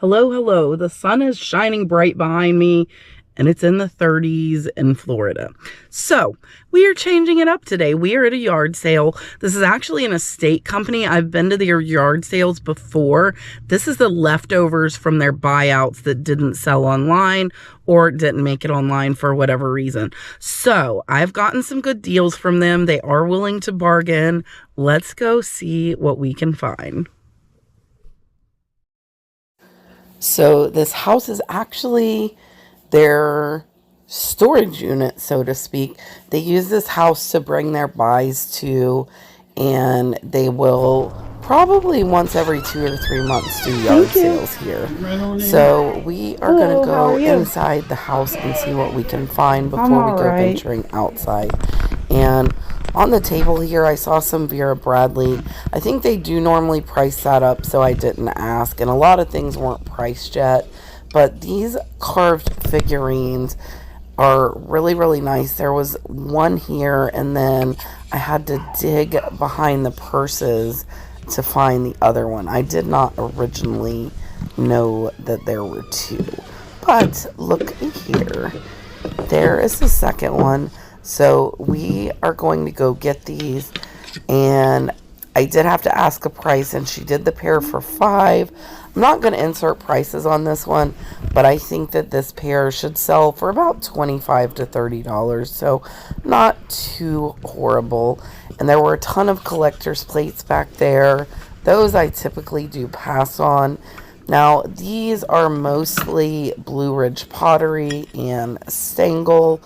Hello, hello. The sun is shining bright behind me and it's in the 30s in Florida. So we are changing it up today. We are at a yard sale. This is actually an estate company. I've been to their yard sales before. This is the leftovers from their buyouts that didn't sell online or didn't make it online for whatever reason. So I've gotten some good deals from them. They are willing to bargain. Let's go see what we can find. So this house is actually their storage unit, so to speak. They use this house to bring their buys to, and they will probably once every 2 or 3 months do yard sales here. So we are going to go inside the house and see what we can find before we go venturing outside. And on the table here, I saw some Vera Bradley. I think they do normally price that up, so I didn't ask. And a lot of things weren't priced yet. But these carved figurines are really, really nice. There was one here, and then I had to dig behind the purses to find the other one. I did not originally know that there were two. But look here. There is the second one. So we are going to go get these, and I did have to ask a price, and she did the pair for $5. I'm not going to insert prices on this one, but I think that this pair should sell for about $25 to $30, so not too horrible. And there were a ton of collector's plates back there. Those I typically do pass on. Now, these are mostly Blue Ridge pottery and Stengel.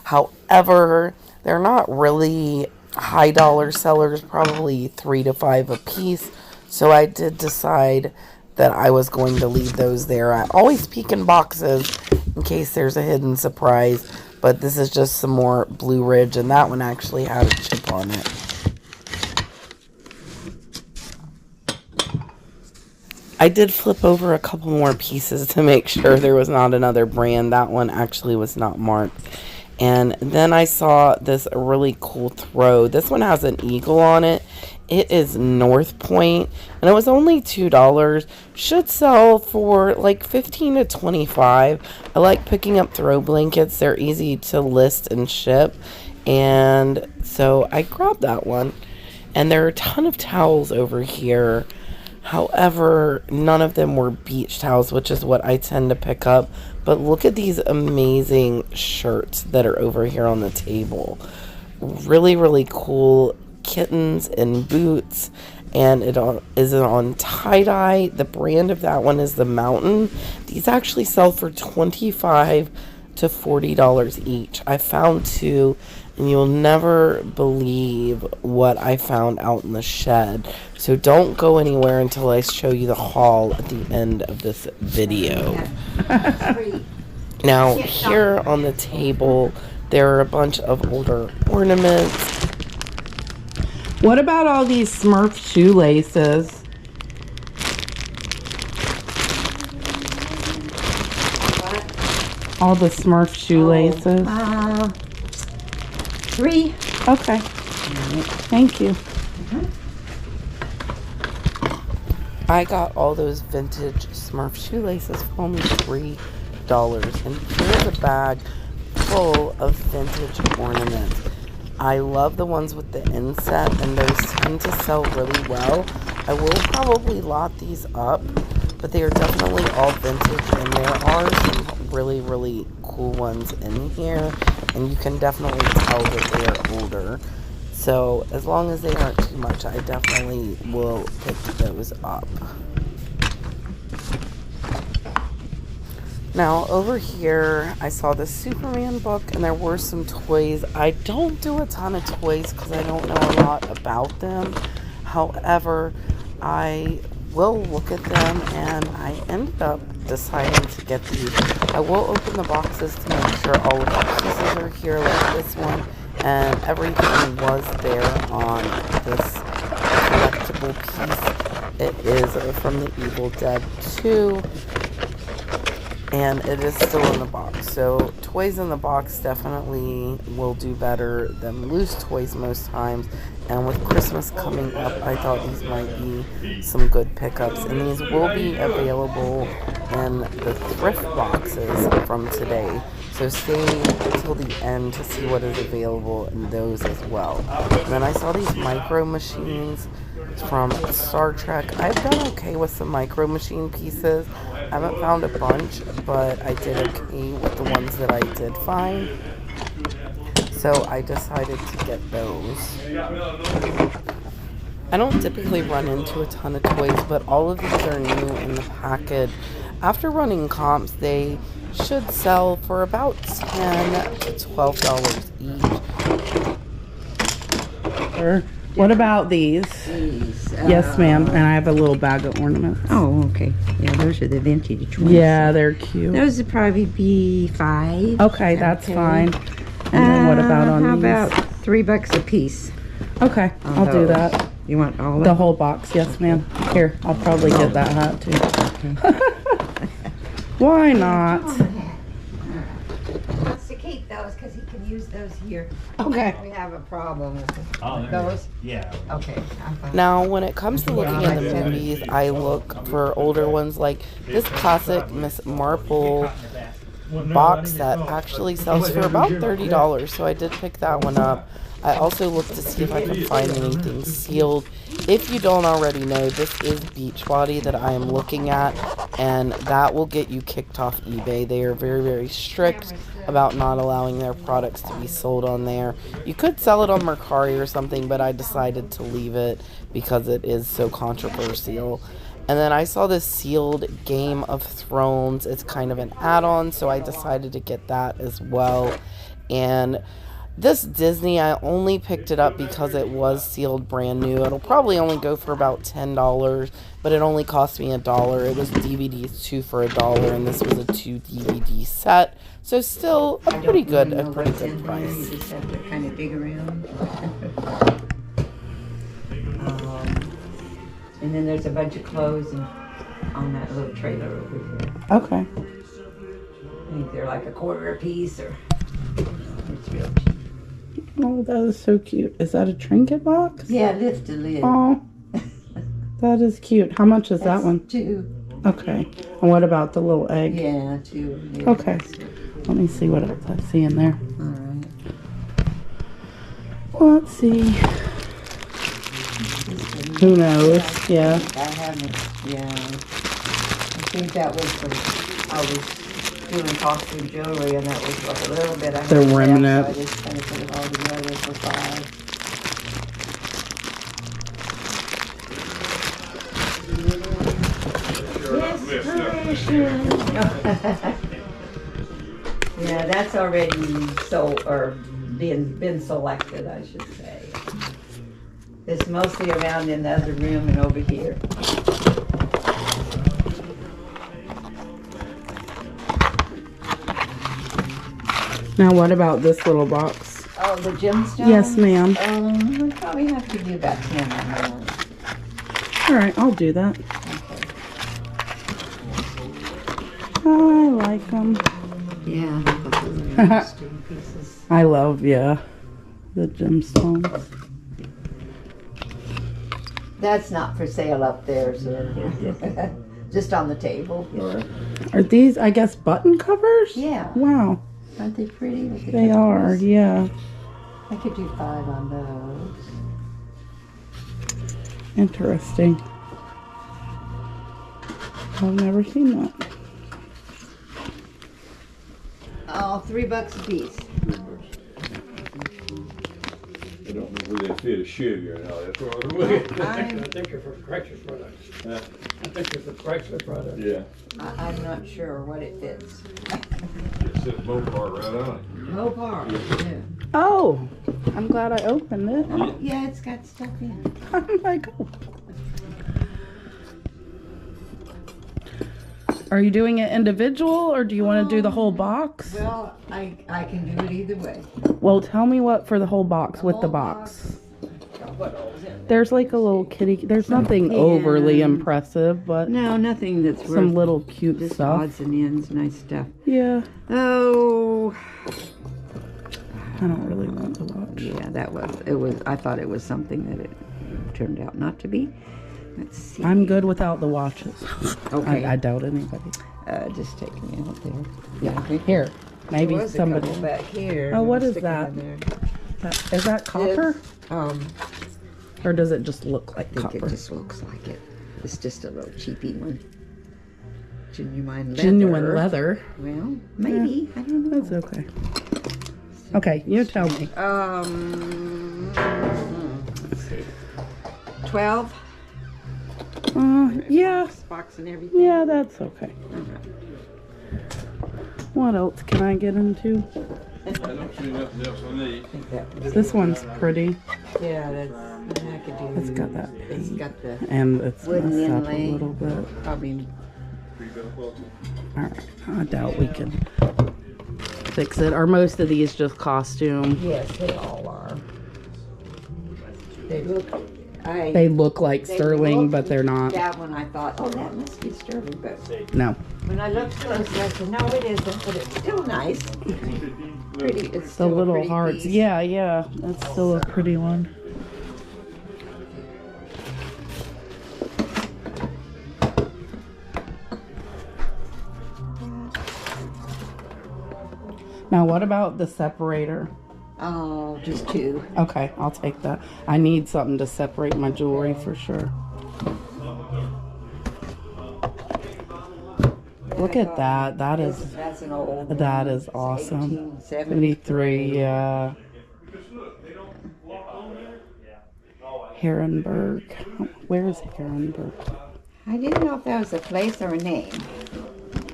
However, they're not really high dollar sellers, probably $3 to $5 a piece. So I did decide that I was going to leave those there. I always peek in boxes in case there's a hidden surprise. But this is just some more Blue Ridge, and that one actually had a chip on it. I did flip over a couple more pieces to make sure there was not another brand. That one actually was not marked. And then I saw this really cool throw. This one has an eagle on it. It is North Point, and it was only $2. Should sell for like $15 to $25. I like picking up throw blankets. They're easy to list and ship, and so I grabbed that one. And there are a ton of towels over here. However, none of them were beach towels, which is what I tend to pick up. But look at these amazing shirts that are over here on the table. Really, really cool kittens and boots. And it is on tie-dye. The brand of that one is the Mountain. These actually sell for $25 to $40 each. I found two, and you'll never believe what I found out in the shed. So don't go anywhere until I show you the haul at the end of this video. Now, here on the table, there are a bunch of older ornaments. What about all these Smurf shoelaces? All the Smurf shoelaces. 3. Okay. Thank you. I got all those vintage Smurf shoelaces for only $3. And here's a bag full of vintage ornaments. I love the ones with the inset, and those tend to sell really well. I will probably lot these up, but they are definitely all vintage, and there are some really, really cool ones in here, and you can definitely tell that they are older. So as long as they aren't too much, I definitely will pick those up. Now over here, I saw the Superman book, and there were some toys. I don't do a ton of toys because I don't know a lot about them. However, I will look at them, and I ended up deciding to get these. I will open the boxes to make sure all of the pieces are here, like this one, and everything was there on this collectible piece. It is from the Evil Dead 2. And it is still in the box. So toys in the box definitely will do better than loose toys most times. And with Christmas coming up, I thought these might be some good pickups. And these will be available in the thrift boxes from today. So stay till the end to see what is available in those as well. And then I saw these micro machines from Star Trek. I've done okay with some micro machine pieces. I haven't found a bunch, but I did okay with the ones that I did find. So I decided to get those. I don't typically run into a ton of toys, but all of these are new in the package. After running comps, they should sell for about $10 to $12 each. What about these? Yes, ma'am. And I have a little bag of ornaments. Oh, okay. Yeah, those are the vintage ones. Yeah, they're cute. Those would probably be $5. Okay, that's fine. And then what about on how these? about $3 a piece? Okay, I'll do that. You want all of The them? whole box, yes, ma'am. Here, I'll probably get that hat too. Why not? He wants to keep those because he can use those here. Okay. We have a problem with Oh, those. yeah. Okay, I'm fine. Now, when it comes to looking at the movies, I look for older ones like this classic Miss Marple box set actually sells for about $30, so I did pick that one up. I also looked to see if I could find anything sealed. If you don't already know, this is Beachbody that I am looking at, and that will get you kicked off eBay. They are very, very strict about not allowing their products to be sold on there. You could sell it on Mercari or something, but I decided to leave it because it is so controversial. And then I saw this sealed Game of Thrones. It's kind of an add-on, so I decided to get that as well. And this Disney, I only picked it up because it was sealed brand new. It'll probably only go for about $10, but it only cost me $1. It was DVDs 2 for $1, and this was a 2 DVD set. So still a pretty good price. Just have to kind of dig around. And then there's a bunch of clothes on that little trailer over here. Okay. I think they're like $1/4 a piece, or it's real cheap. Oh, that is so cute. Is that a trinket box? Yeah, lift the lid. Oh, that is cute. How much is that one? 2. Okay. And what about the little egg? Yeah, 2. Yeah. Okay. Let me see what else I see in there. All right. Let's see. Who knows? Yeah. I haven't, yeah. I think that was I was doing costume jewelry, and that was like a little bit. The remnant. So I just kind of put it all together for $5. Yeah, that's already sold, or been selected, I should say. It's mostly around in the other room and over here. Now, what about this little box? Oh, the gemstone? Yes, ma'am. We'll probably have to do about 10 on that. All right, I'll do that. Okay. I like them. Yeah, those are interesting pieces. I love, the gemstones. That's not for sale up there, so just on the table. Are these, I guess, button covers? Yeah. Wow, Aren't they pretty? With the they are, turquoise? yeah. I could do 5 on those. Interesting. I've never seen that. Oh, $3 a piece. I don't know where they fit a Chevy or not. That's what I'm looking at. I think they're for Chrysler products. Huh? I think they're for Chrysler products. Yeah, I'm not sure what it fits. it says Mopar right on it. Mopar. Yeah. Oh, I'm glad I opened it. Yeah, it's got stuff in. I'm like, oh. Are you doing it individual, or do you want to do the whole box? Well, I can do it either way. Well, tell me what for the whole box with the box. There's like a little kitty. There's nothing overly impressive, but No, nothing that's some worth little cute just stuff. odds and ends, nice stuff. Yeah. Oh, don't really want the watch. Yeah, it was, I thought it was something that it turned out not to be. Let's see. I'm good without the watches. Okay. I doubt anybody. Just take me out there. Yeah, I think Here, maybe there was somebody. a couple back here. Oh, what is Stick 'em that? in there. Is that copper? It's, Or does it just look like I think copper? it just looks like it. It's just a little cheapy one. Genuine leather. Genuine leather. Well, maybe. I don't know. That's okay. Okay, you tell me. Let's see. 12. Yeah. Box and everything. Yeah, that's okay. What else can I get into? I don't see nothing else I need. I think that was, This one's pretty. yeah, I could do. It's got that It's pink. got the And it's wooden messed up inlay. a little bit. Probably. Alright, I doubt we can fix it. Are most of these just costume? Yes, they all are. They look. They look like they sterling, look- but they're not. That one I thought, oh, that must be sterling, but No. when I looked closely, I said, no, it isn't, but it's still nice. Pretty. It's The still a little pretty hearts. piece. Yeah, yeah. That's still a pretty one. Now, what about the separator? Oh, just 2. Okay, I'll take that. I need something to separate my jewelry for sure. Look at that. That is That's an old one. that is It's awesome. 1873. 73, yeah. Herrenberg. Where's Herrenberg? I didn't know if that was a place or a name.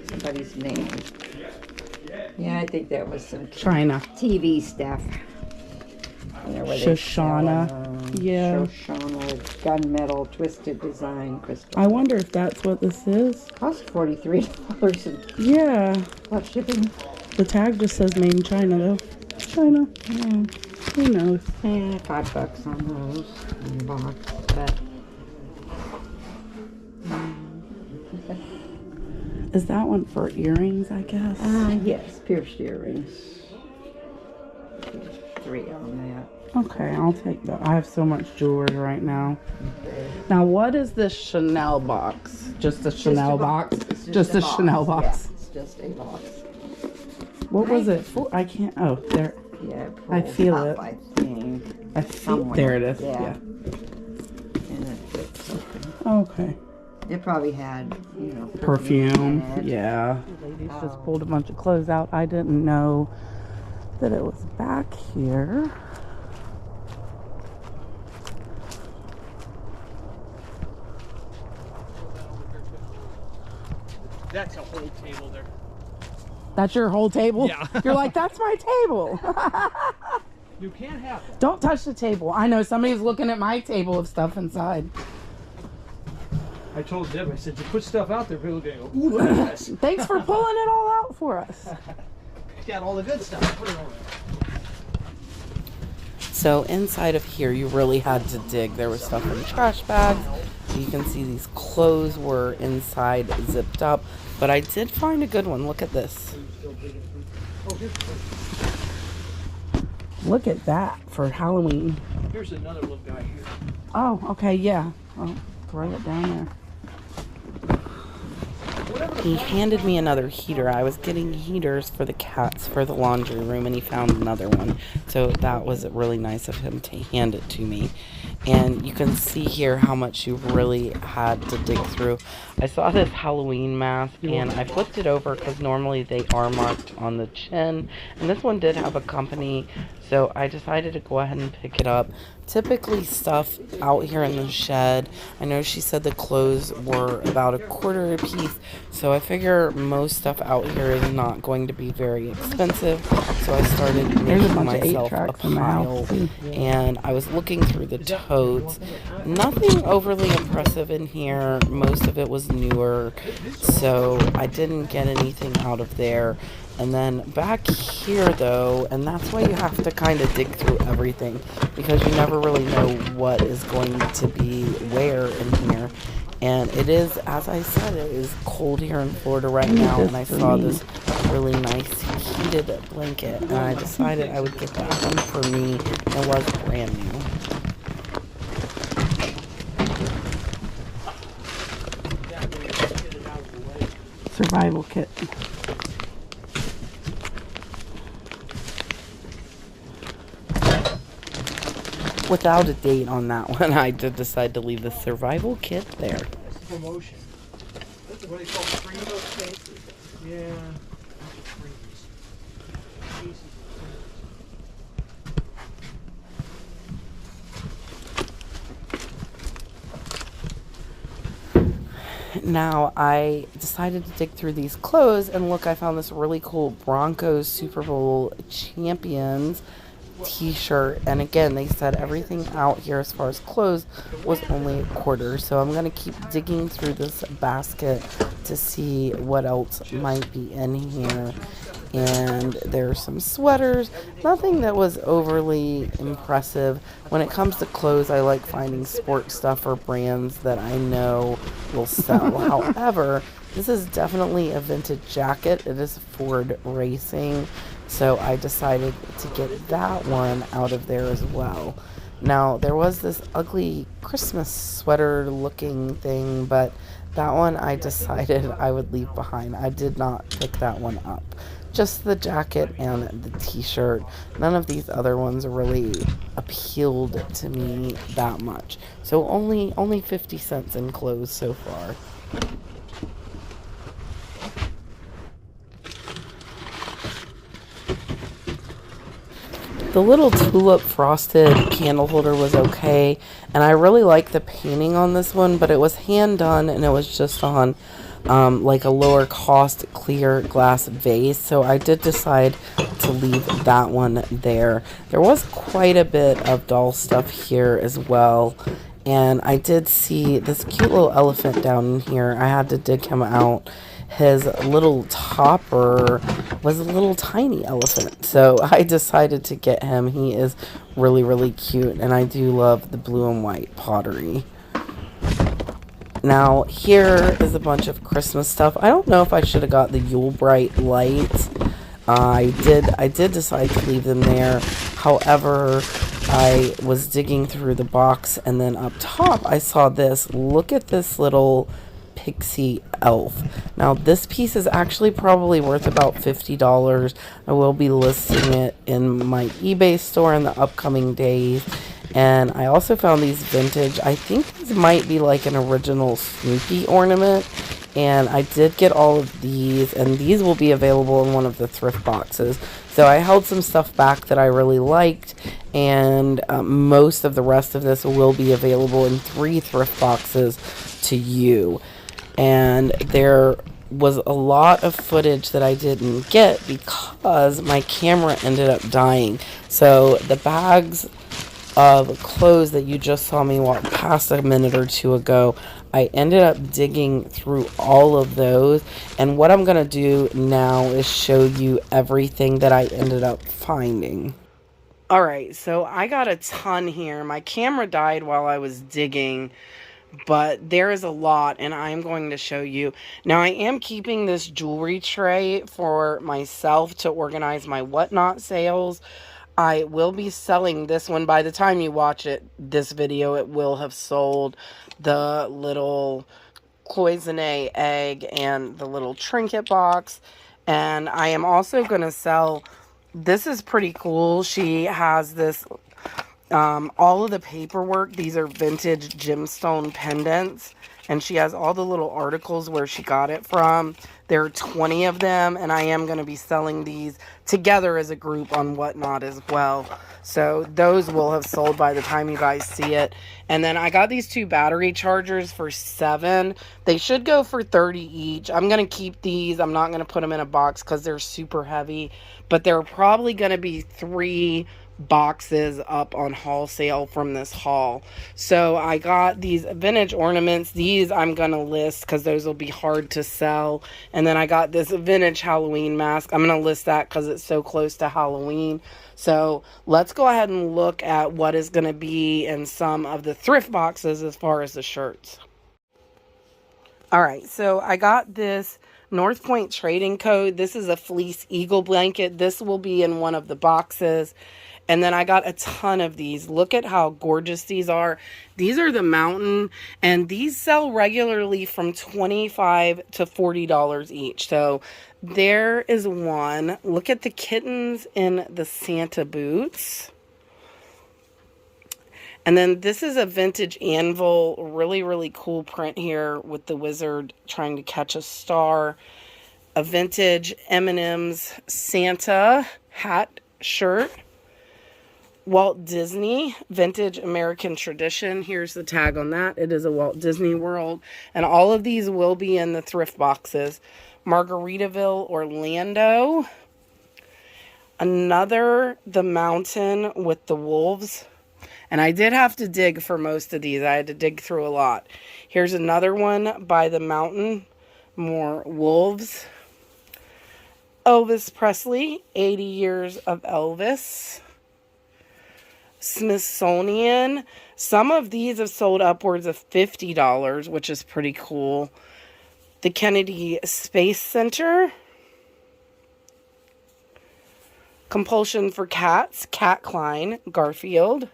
Somebody's name. Yeah, I think that was some China. TV stuff. You know, where they Shoshana. sell, Yeah. Shoshana gunmetal twisted design crystal. I wonder if that's what this is. Cost $43 and Yeah. plus shipping. The tag just says made in China though. China. Yeah. Who knows? $5 on those in the box, but Is that one for earrings, I guess? yes, pierced earrings. 3 on that. Okay, I'll take that. I have so much jewelry right now. Now, what is this Chanel box? Just a Chanel box? It's Just a Chanel box. Yeah, it's just a box. What was it for? I can't. Oh, there. Yeah, it I pulls feel up, it. I think. I feel. Somewhere. There it is. Yeah. Yeah. And it fits open. Okay. It probably had, you know, Perfume. in it. Yeah. Ladies just pulled a bunch of clothes out. I didn't know that it was back here. That's a whole table there. That's your whole table? Yeah. You're like, that's my table. You can't have that. Don't touch the table. I know somebody's looking at my table of stuff inside. I told Deb, I said, you put stuff out there, people are going to go, ooh, look at this. Thanks for pulling it all out for us. Got all the good stuff. Put it over there. So inside of here, you really had to dig. There was stuff in trash bags. You can see these clothes were inside zipped up. But I did find a good one. Look at this. Look at that for Halloween. Here's another little guy here. Oh, okay, yeah. I'll throw it down there. He handed me another heater. I was getting heaters for the cats for the laundry room, and he found another one. So that was really nice of him to hand it to me. And you can see here how much you really had to dig through. I saw this Halloween mask, and I flipped it over because normally they are marked on the chin. And this one did have a company, so I decided to go ahead and pick it up. Typically stuff out here in the shed, I know she said the clothes were about $1.25 a piece, so I figure most stuff out here is not going to be very expensive. So I started There's a making bunch of myself a 8-tracks in the pile, house, too. and I was looking through the totes. Nothing overly impressive in here. Most of it was newer, so I didn't get anything out of there. And then back here though, and that's why you have to kind of dig through everything, because you never really know what is going to be where in here. And it is, as I said, it is cold here in Florida right now, and I saw this really nice heated blanket, and I decided I would get that one for me. It was brand new. Survival kit. Without a date on that one, I did decide to leave the survival kit there. That's a promotion. That's what they call trinkets. Yeah. Trinkets. Pieces of trinkets. Now, I decided to dig through these clothes, and look, I found this really cool Broncos Super Bowl champions t-shirt, and again, they said everything out here as far as clothes was only a quarter, so I'm gonna keep digging through this basket to see what else might be in here. And there's some sweaters, nothing that was overly impressive. When it comes to clothes, I like finding sport stuff or brands that I know will sell. However, this is definitely a vintage jacket. It is Ford Racing, so I decided to get that one out of there as well. Now, there was this ugly Christmas sweater looking thing, but that one I decided I would leave behind. I did not pick that one up. Just the jacket and the t-shirt. None of these other ones really appealed to me that much. So only 50 cents in clothes so far. The little tulip frosted candle holder was okay, and I really like the painting on this one, but it was hand done and it was just on like a lower cost clear glass vase, so I did decide to leave that one there. There was quite a bit of doll stuff here as well, and I did see this cute little elephant down here. I had to dig him out. His little topper was a little tiny elephant, so I decided to get him. He is really, really cute, and I do love the blue and white pottery. Now, here is a bunch of Christmas stuff. I don't know if I should have got the Yule Bright lights. I did decide to leave them there. However, I was digging through the box, and then up top I saw this. Look at this little pixie elf. Now, this piece is actually probably worth about $50. I will be listing it in my eBay store in the upcoming days. And I also found these vintage, I think these might be like an original Snoopy ornament, and I did get all of these, and these will be available in one of the thrift boxes. So I held some stuff back that I really liked, and most of the rest of this will be available in 3 thrift boxes to you. And there was a lot of footage that I didn't get because my camera ended up dying. So the bags of clothes that you just saw me walk past a minute or two ago, I ended up digging through all of those, and what I'm gonna do now is show you everything that I ended up finding. Alright, so I got a ton here. My camera died while I was digging, but there is a lot, and I'm going to show you. Now, I am keeping this jewelry tray for myself to organize my whatnot sales. I will be selling this one. By the time you watch this video, it will have sold the little cloisonne egg and the little trinket box. And I am also going to sell, this is pretty cool. She has this, all of the paperwork. These are vintage gemstone pendants. And she has all the little articles where she got it from. There are 20 of them, and I am going to be selling these together as a group on Whatnot as well. So those will have sold by the time you guys see it. And then I got these 2 battery chargers for $7. They should go for $30 each. I'm going to keep these. I'm not going to put them in a box because they're super heavy. But there are probably going to be 3 boxes up on haul sale from this haul. So I got these vintage ornaments. These I'm gonna list because those will be hard to sell. And then I got this vintage Halloween mask. I'm gonna list that because it's so close to Halloween. So let's go ahead and look at what is gonna be in some of the thrift boxes as far as the shirts. Alright, so I got this North Point Trading Co. This is a fleece eagle blanket. This will be in one of the boxes. And then I got a ton of these. Look at how gorgeous these are. These are the Mountain, and these sell regularly from $25 to $40 each. So there is one. Look at the kittens in the Santa boots. And then this is a vintage anvil. Really, really cool print here with the wizard trying to catch a star. A vintage M&M's Santa hat shirt. Walt Disney, vintage American tradition. Here's the tag on that. It is a Walt Disney World. And all of these will be in the thrift boxes. Margaritaville, Orlando. Another, the Mountain with the wolves. And I did have to dig for most of these. I had to dig through a lot. Here's another one by the Mountain. More wolves. Elvis Presley, 80 years of Elvis. Smithsonian. Some of these have sold upwards of $50, which is pretty cool. The Kennedy Space Center. Compulsion for Cats, Cat Klein, Garfield.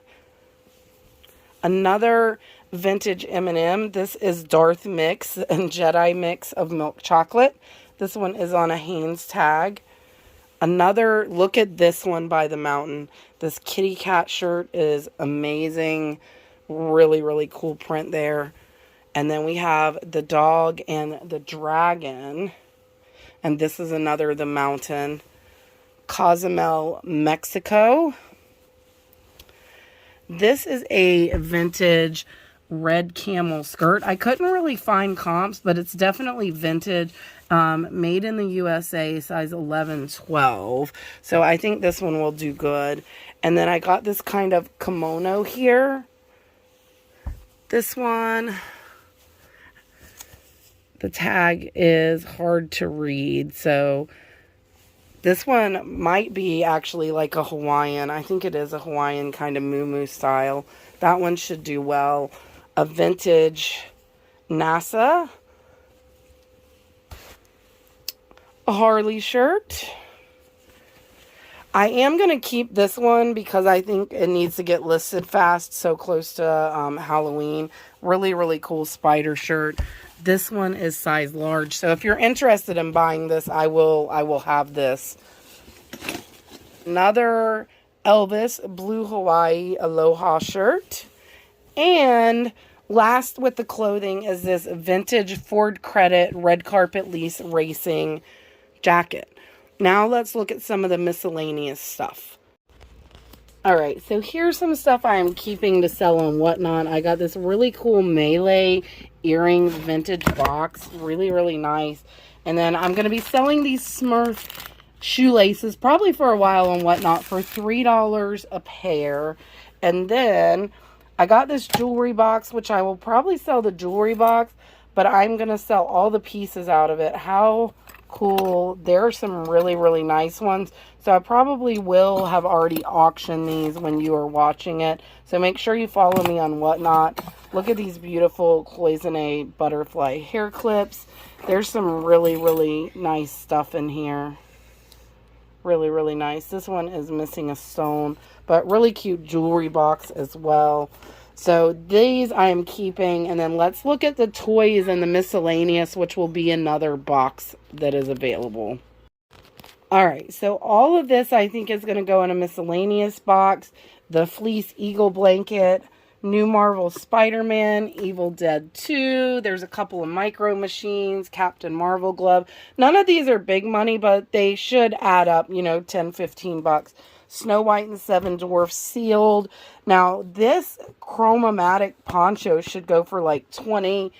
Another vintage M&M. This is Darth Mix and Jedi Mix of milk chocolate. This one is on a Hanes tag. Another, look at this one by the Mountain. This kitty cat shirt is amazing. Really, really cool print there. And then we have the dog and the dragon. And this is another, the Mountain. Cozumel, Mexico. This is a vintage red camel skirt. I couldn't really find comps, but it's definitely vintage. Made in the USA, size 11, 12. So I think this one will do good. And then I got this kind of kimono here. This one, the tag is hard to read. So this one might be actually like a Hawaiian. I think it is a Hawaiian kind of muumuu style. That one should do well. A vintage NASA. A Harley shirt. I am going to keep this one because I think it needs to get listed fast, so close to Halloween. Really, really cool spider shirt. This one is size large. So if you're interested in buying this, I will have this. Another Elvis Blue Hawaii Aloha shirt. And last with the clothing is this vintage Ford Credit red carpet lease racing jacket. Now let's look at some of the miscellaneous stuff. All right, so here's some stuff I am keeping to sell on Whatnot. I got this really cool Melee earrings vintage box. Really, really nice. And then I'm going to be selling these Smurf shoelaces probably for a while on Whatnot for $3 a pair. And then I got this jewelry box, which I will probably sell the jewelry box, but I'm going to sell all the pieces out of it. How cool. There are some really, really nice ones. So I probably will have already auctioned these when you are watching it. So make sure you follow me on Whatnot. Look at these beautiful cloisonne butterfly hair clips. There's some really, really nice stuff in here. Really, really nice. This one is missing a stone, but really cute jewelry box as well. So these I am keeping, and then let's look at the toys and the miscellaneous, which will be another box that is available. All right, so all of this I think is going to go in a miscellaneous box. The fleece eagle blanket, new Marvel Spider-Man, Evil Dead 2. There's a couple of micro machines, Captain Marvel glove. None of these are big money, but they should add up, you know, 10, 15 bucks. Snow White and Seven Dwarfs sealed. Now, this chromatic poncho should go for like 20.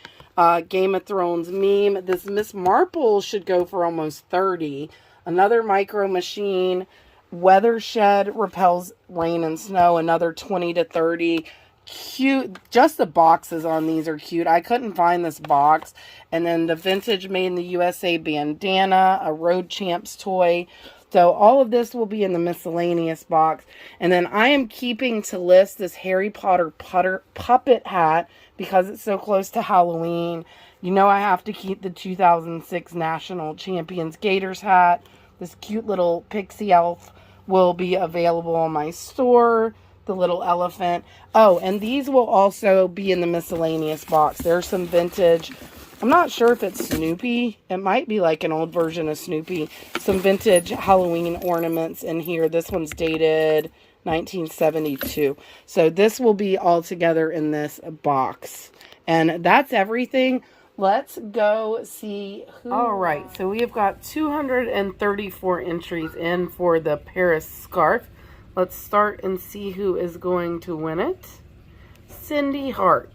Game of Thrones meme. This Miss Marple should go for almost 30. Another micro machine. Weather shed repels rain and snow. Another 20 to 30. Cute. Just the boxes on these are cute. I couldn't find this box. And then the vintage made in the USA bandana. A Road Champs toy. So all of this will be in the miscellaneous box. And then I am keeping to list this Harry Potter puppet hat because it's so close to Halloween. You know I have to keep the 2006 National Champions Gators hat. This cute little pixie elf will be available on my store. The little elephant. Oh, and these will also be in the miscellaneous box. There's some vintage. I'm not sure if it's Snoopy. It might be like an old version of Snoopy. Some vintage Halloween ornaments in here. This one's dated 1972. So this will be all together in this box. And that's everything. Let's go see who... All right, so we have got 234 entries in for the Paris scarf. Let's start and see who is going to win it. Cindy Hart.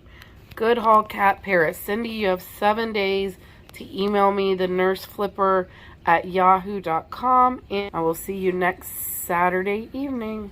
Good Haul Cat Paris. Cindy, you have 7 days to email me the nurseflipper at yahoo.com. And I will see you next Saturday evening.